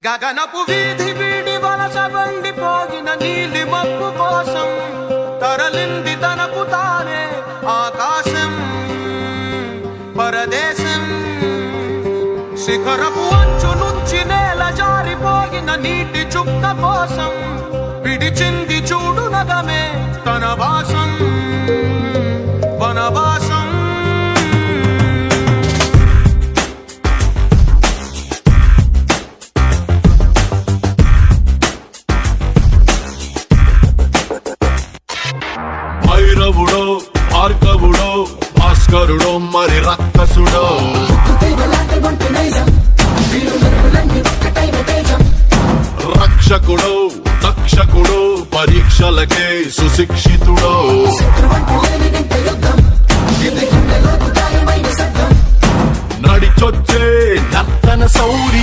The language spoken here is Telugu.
గగనపు వీధి వీడి వలస వండిపోగిన నీలి మబ్బు కోసం తరలింది తనకు తానే ఆకాశం పరదేశం. శిఖరపు అంచు నుంచి నేల జారిపోగిన నీటి చుక్క కోసం విడిచింది చూడు నగమే తన వాసం వనవాసం. భైరవుడో భార్గవుడో భాస్కరుడో మరి రక్కసుడో రక్షకుడో తక్షకుడో పరీక్షలకే సుశిక్షితుడో నడిచొచ్చే నర్తన సౌరి